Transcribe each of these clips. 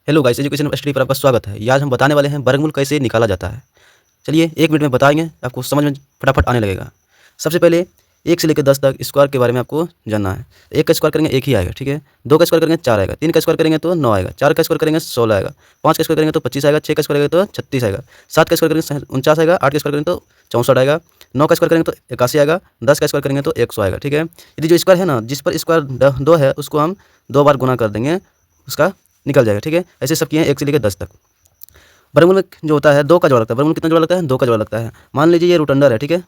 Hello guys, education study पर आपका स्वागत है। आज हम बताने वाले हैं वर्गमूल कैसे निकाला जाता है। चलिए 1 मिनट में बताएंगे, आपको समझ में फटाफट आने लगेगा। सबसे पहले 1 से लेकर 10 तक स्क्वायर के बारे में आपको जानना है। 1 का स्क्वायर करेंगे 1 ही आएगा, ठीक है। 2 का स्क्वायर करेंगे 4 आएगा, 3 का स्क्वायर करेंगे तो 9 आएगा, 4 का स्क्वायर करेंगे 16 आएगा, 5 का स्क्वायर करेंगे तो 25 आएगा, 6 का स्क्वायर करेंगे तो 36 आएगा, 7 का स्क्वायर करेंगे 49 आएगा, 8 का स्क्वायर करेंगे तो 64 आएगा, 9 का स्क्वायर करेंगे तो 81 आएगा, 10 का स्क्वायर करेंगे तो 100 आएगा, ठीक है। यदि जो स्क्वायर है ना, जिस पर स्क्वायर 2 है उसको हम 2 बार गुना कर देंगे, उसका निकल जाएगा, ठीक है। ऐसे सब किए हैं 1 से लेकर 10 तक। वर्गमूल में जो होता है 2 का जोड़ा लगता है। वर्गमूल कितना जोड़ा लगता है? 2 का जोड़ा लगता है। मान लीजिए ये रूट अंडर है, ठीक है।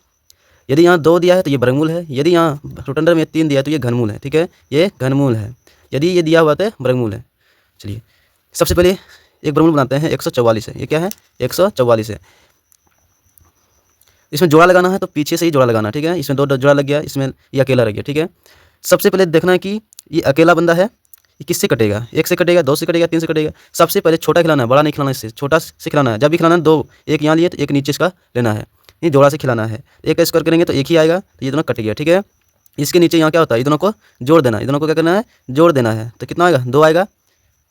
यदि यहाँ 2 दिया है तो ये वर्गमूल है। यदि यहाँ रूट अंडर में 3 दिया है तो ये घनमूल है, ठीक है। ये घनमूल है। यदि ये दिया हुआ तो वर्गमूल है। चलिए सबसे पहले एक वर्गमूल बनाते हैं। 144 है। ये क्या है? 144 है। इसमें जोड़ा लगाना है तो पीछे से ही जोड़ा लगाना है, ठीक है। इसमें 2 जोड़ा लग गया, इसमें ये अकेला रह गया, ठीक है। सबसे पहले देखना है कि ये अकेला बंदा है, ये किससे कटेगा? 1 से कटेगा, 2 से कटेगा, 3 से कटेगा। सबसे पहले छोटा खिलाना है, बड़ा नहीं खिलाना है। इससे छोटा से खिलाना है। जब भी खिलाना है 2, एक यहाँ लिए तो एक नीचे इसका लेना है। ये जोड़ा से खिलाना है। 1 का स्क्वायर करेंगे तो 1 ही आएगा, तो ये दोनों कट गया, ठीक है। इसके नीचे यहाँ क्या होता है? ये दोनों को जोड़ देना है। ये दोनों को क्या करना है? जोड़ देना है। तो कितना आएगा? 2 आएगा,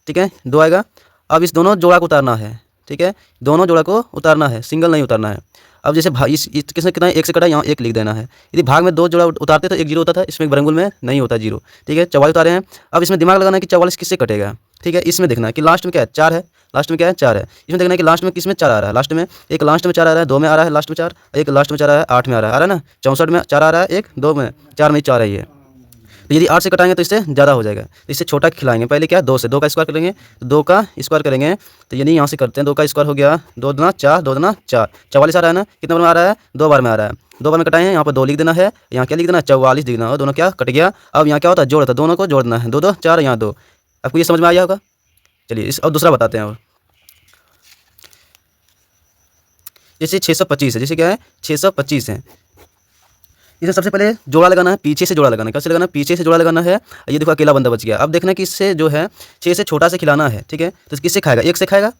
ठीक है। 2 आएगा। अब इस दोनों जोड़ा को उतारना है, ठीक है। दोनों जोड़ा को उतारना है, सिंगल नहीं उतारना है। अब जैसे इस किसने कितना 1 से कटा, यहाँ 1 लिख देना है। यदि भाग में 2 जोड़ा उतारते तो 1 जीरो होता था, इसमें वर्गमूल में नहीं होता जीरो, ठीक है। 44 उतारे हैं। अब इसमें दिमाग लगाना है कि 44 किससे कटेगा, ठीक है। इसमें देखना है कि लास्ट में क्या है? 4 है। लास्ट में क्या है? 4 है। इसमें देखना है कि लास्ट में किस में 4 आ रहा है। लास्ट में एक लास्ट में 4 आ रहा है, 2 में आ रहा है लास्ट में 4, एक लास्ट में 4 आ रहा है, 8 में आ रहा है, ना 64 में 4 आ रहा है, एक 2 में 4 में 4 है ये। तो यदि 8 से कटाएंगे तो इससे ज़्यादा हो जाएगा, तो इससे छोटा खिलाएंगे। पहले क्या? 2 से 2 का स्क्वायर करेंगे, तो 2 का स्क्वायर करेंगे। तो यदि यहाँ से करते हैं 2 का स्क्वायर हो गया 2 दूना 4, 2 दूना 4, 44 आ रहा है ना। कितने बार में आ रहा है? 2 बार में आ रहा है। 2 बार में कटाए हैं, यहाँ पर 2 लिख देना है, यहाँ क्या लिख देना है? 44 लिख देना है। दोनों क्या कट गया। अब यहाँ क्या होता है? जोड़ होता है, दोनों को जोड़ देना है। 2 2 4, यहाँ 2। आपको ये समझ में आया होगा। चलिए इस अब दूसरा बताते हैं। और जैसे 625 है, जैसे क्या है? 625 है। इसे सबसे पहले जोड़ा लगाना है, पीछे से जोड़ा लगाना है। कैसे लगाना है? पीछे से जोड़ा लगाना है। ये देखो अकेला बंदा बच गया। अब देखना है कि इससे जो है 6 से छोटा से खिलाना है, ठीक है। तो किससे खाएगा? 1 से खाएगा।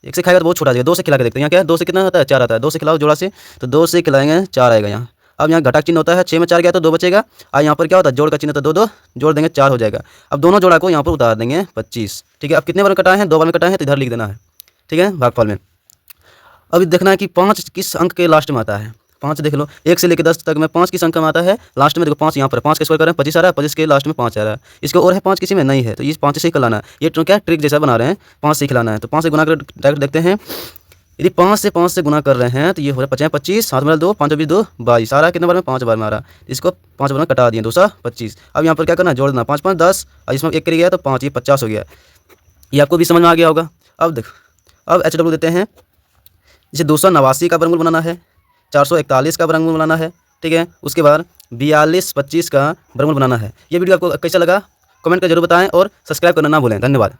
1 से खाएगा तो बहुत छोटा जाएगा। 2 से खिला के देखते हैं। यहाँ क्या है? 2 से कितना आता है? 4 आता है। 2 से खिलाओ जोड़ा से, तो 2 से खिलाएंगे 4 आएगा यहाँ। अब यहाँ घटा चिन्ह होता है, 6 में 4 गया तो 2 बचेगा। और यहाँ पर क्या होता है? जोड़ का चिन्ह होता है, 2 2 जोड़ देंगे 4 हो जाएगा। अब दोनों जोड़ा को यहाँ पर उतार देंगे 25, ठीक है। अब कितने बार में कटाए हैं? 2 बार में कटाए हैं, तो इधर लिख देना है, ठीक है, भागफल में। अभी देखना है कि 5 किस अंक के लास्ट में आता है। 5 देख लो, 1 से लेकर 10 तक में 5 किस अंक में आता है? लास्ट में देखो 5 यहाँ पर, 5 का स्क्वायर करें 25 आ रहा है, 25 के लास्ट में 5 आ रहा है। इसके और है 5 किसी में नहीं है, तो ये 5 से ही खिलाना है। ये तो क्या ट्रिक जैसा बना रहे हैं, 5 से खिलाना है। तो 5 से गुना कर डायरेक्ट देखते हैं। यदि 5 से गुना कर रहे हैं तो ये हो रहा है 25, 7 में 2, 5 22 2 22 आ रहा है। कितने बार में? 5 बार में आ रहा है। इसको 5 बार में कटा दिए, 225। अब यहाँ पर क्या करना है? जोड़ देना, 5 5 10, और इसमें 1 कर गया तो 5, ये 50 हो गया। ये आपको भी समझ में आ गया होगा। अब देखो, अब HW देते हैं। जैसे 289 का वर्गमूल बनाना है, 441 का वर्गमूल बनाना है, ठीक है। उसके बाद 42 25 का वर्गमूल बनाना है। ये वीडियो आपको कैसा लगा? कमेंट कर जरूर बताएं और सब्सक्राइब करना ना भूलें। धन्यवाद।